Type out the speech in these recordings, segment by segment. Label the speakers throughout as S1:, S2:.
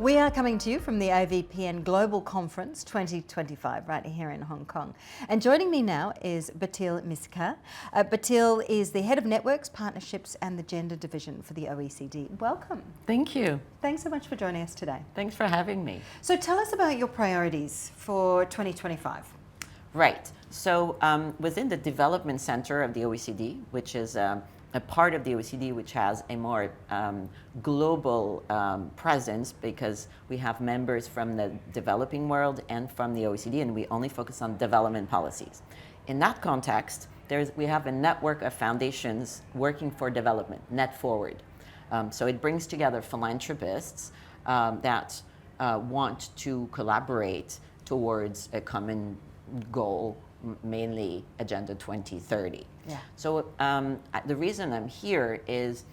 S1: We are coming to you from the AVPN Global Conference 2025 right here in Hong Kong. And joining me now is Bathylle Missika. Bathylle is the Head of Networks, Partnerships and the Gender Division for the OECD. Welcome.
S2: Thank you.
S1: Thanks so much for joining us today.
S2: Thanks for having me.
S1: So tell us about your priorities for 2025.
S2: Right. So within the Development Center of the OECD, which is a part of the OECD which has a more global presence, because we have members from the developing world and from the OECD, and we only focus on development policies. In that context, we have a network of foundations working for development, Net Forward. So it brings together philanthropists that want to collaborate towards a common goal, mainly Agenda 2030.
S1: Yeah.
S2: So the reason I'm here is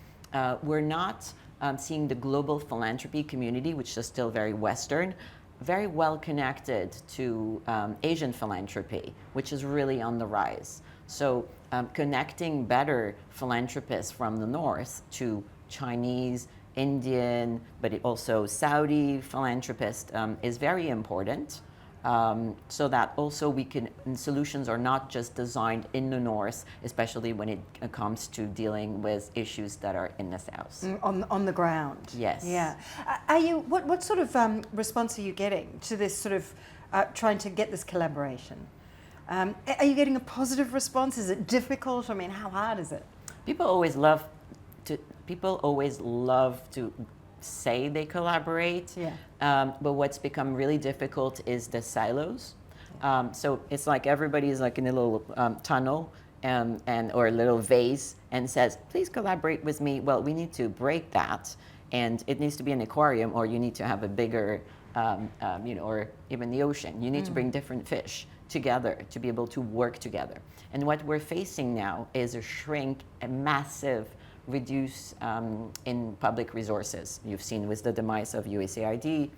S2: we're not seeing the global philanthropy community, which is still very Western, very well connected to Asian philanthropy, which is really on the rise. So connecting better philanthropists from the North to Chinese, Indian, but also Saudi philanthropists is very important. So that also solutions are not just designed in the North, especially when it comes to dealing with issues that are in the South.
S1: On the ground.
S2: Yes.
S1: Yeah. What sort of response are you getting to this sort of trying to get this collaboration? Are you getting a positive response? Is it difficult? I mean, how hard is it?
S2: People always love to say they collaborate,
S1: yeah.
S2: But what's become really difficult is the silos. So it's like everybody's like in a little tunnel or a little vase and says, please collaborate with me. Well, we need to break that, and it needs to be an aquarium, or you need to have a bigger, or even the ocean. You need to bring different fish together to be able to work together. And what we're facing now is a massive reduce in public resources. You've seen with the demise of USAID,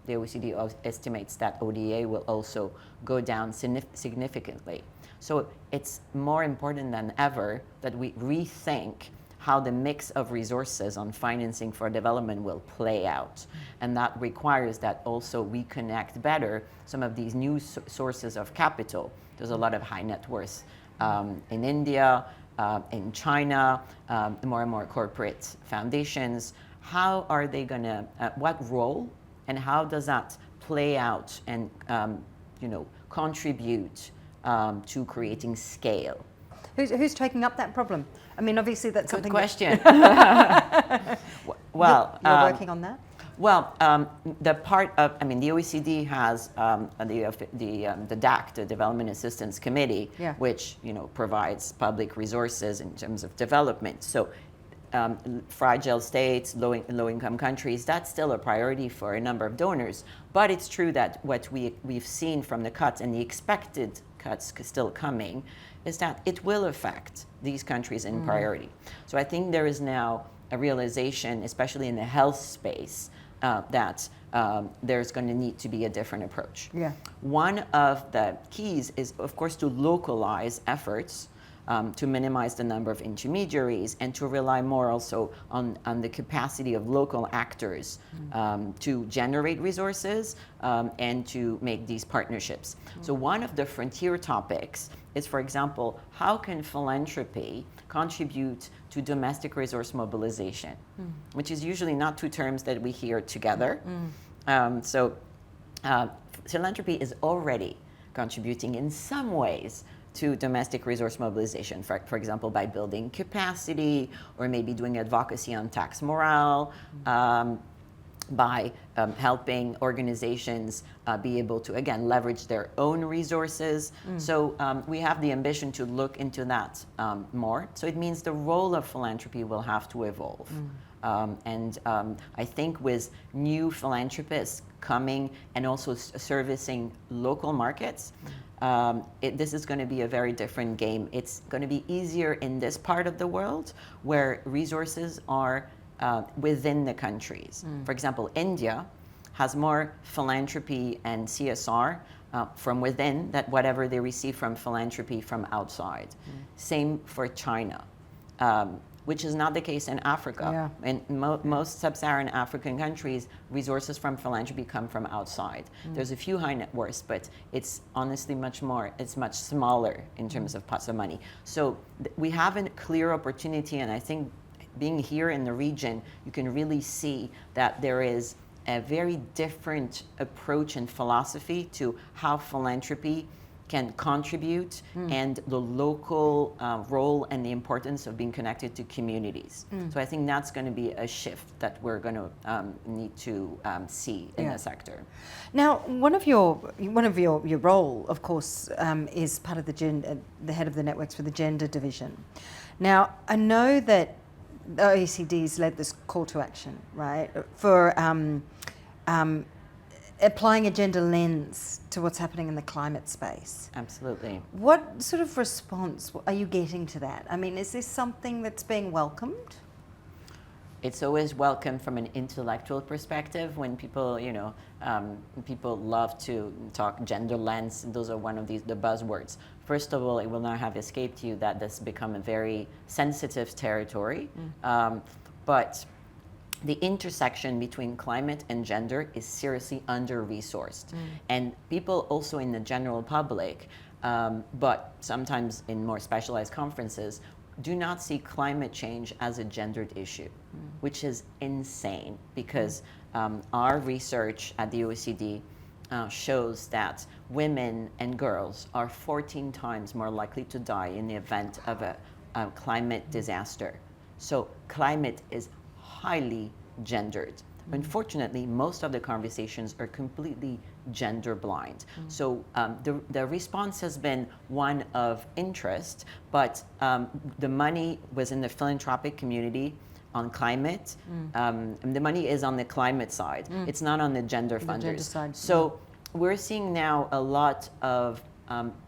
S2: the OECD estimates that ODA will also go down significantly. So it's more important than ever that we rethink how the mix of resources on financing for development will play out. And that requires that also we connect better some of these new sources of capital. There's a lot of high net worth in India, in China, more and more corporate foundations. How are they going to, what role and how does that play out and contribute to creating scale?
S1: Who's taking up that problem? I mean, obviously that's
S2: Good
S1: something.
S2: Question. Well,
S1: you're working on that?
S2: Well, the OECD has the DAC, the Development Assistance Committee,
S1: yeah.
S2: which provides public resources in terms of development. So, fragile states, low-income countries, that's still a priority for a number of donors. But it's true that what we've seen from the cuts and the expected cuts still coming is that it will affect these countries in priority. So I think there is now a realization, especially in the health space, that there's going to need to be a different approach.
S1: Yeah.
S2: One of the keys is, of course, to localize efforts to minimize the number of intermediaries and to rely more also on the capacity of local actors to generate resources and to make these partnerships. So one of the frontier topics is, for example, how can philanthropy contribute to domestic resource mobilization, which is usually not two terms that we hear together. So philanthropy is already contributing in some ways to domestic resource mobilization, for example, by building capacity or maybe doing advocacy on tax morale, by helping organizations be able to, again, leverage their own resources. So we have the ambition to look into that more. So it means the role of philanthropy will have to evolve. And I think with new philanthropists coming and also servicing local markets, this is going to be a very different game. It's going to be easier in this part of the world where resources are within the countries. For example, India has more philanthropy and CSR from within than whatever they receive from philanthropy from outside. Same for China. which is not the case in Africa. In most sub-Saharan African countries, resources from philanthropy come from outside. There's a few high net worths, but it's honestly it's much smaller in terms of pots of money. So we have a clear opportunity, and I think being here in the region, you can really see that there is a very different approach and philosophy to how philanthropy can contribute and the local role and the importance of being connected to communities. So I think that's going to be a shift that we're going to need to see in the sector.
S1: Now, one of your role, of course, is part of the head of the networks for the gender division. Now, I know that the OECD's led this call to action, right, for applying a gender lens to what's happening in the climate space.
S2: Absolutely.
S1: What sort of response are you getting to that? I mean, is this something that's being welcomed?
S2: It's always welcome from an intellectual perspective when people, people love to talk gender lens. Those are one of the buzzwords. First of all, it will not have escaped you that this has become a very sensitive territory. But the intersection between climate and gender is seriously under-resourced. And people also in the general public, but sometimes in more specialized conferences, do not see climate change as a gendered issue, which is insane because our research at the OECD shows that women and girls are 14 times more likely to die in the event of a climate disaster. So climate is highly gendered. Unfortunately, most of the conversations are completely gender blind. So the response has been one of interest, but the money was in the philanthropic community on climate. The money is on the climate side. It's not on the gender funders.
S1: Gender side.
S2: So we're seeing now a lot of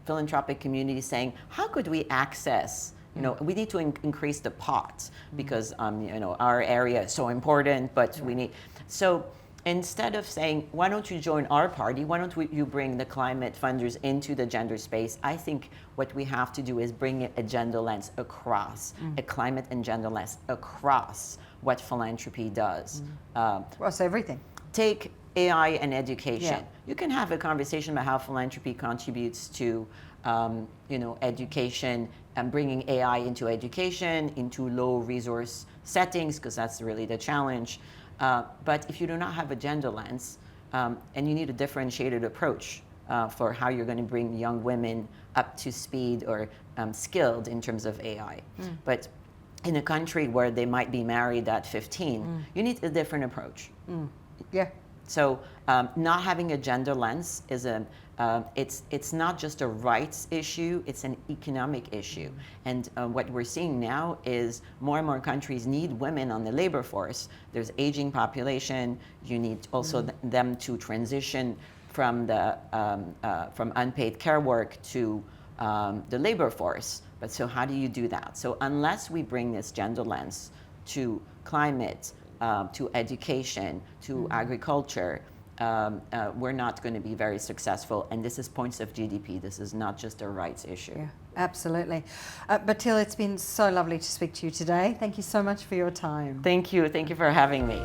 S2: philanthropic communities saying, how could we access, we need to increase the pot because, our area is so important, but we need, so instead of saying, why don't you join our party? Why don't you bring the climate funders into the gender space? I think what we have to do is bring a gender lens across, a climate and gender lens across what philanthropy does.
S1: Across everything.
S2: Take AI and education. You can have a conversation about how philanthropy contributes to, education and bringing AI into education, into low resource settings, because that's really the challenge. But if you do not have a gender lens, and you need a differentiated approach for how you're going to bring young women up to speed or skilled in terms of AI. But in a country where they might be married at 15, you need a different approach. So not having a gender lens is it's not just a rights issue, it's an economic issue. And what we're seeing now is more and more countries need women on the labor force. There's aging population. You need also them to transition from from unpaid care work to the labor force. But so how do you do that? So unless we bring this gender lens to climate, to education, to agriculture, we're not going to be very successful. And this is points of GDP. This is not just a rights issue.
S1: Yeah, absolutely. Bathylle, it's been so lovely to speak to you today. Thank you so much for your time.
S2: Thank you. Thank you for having me.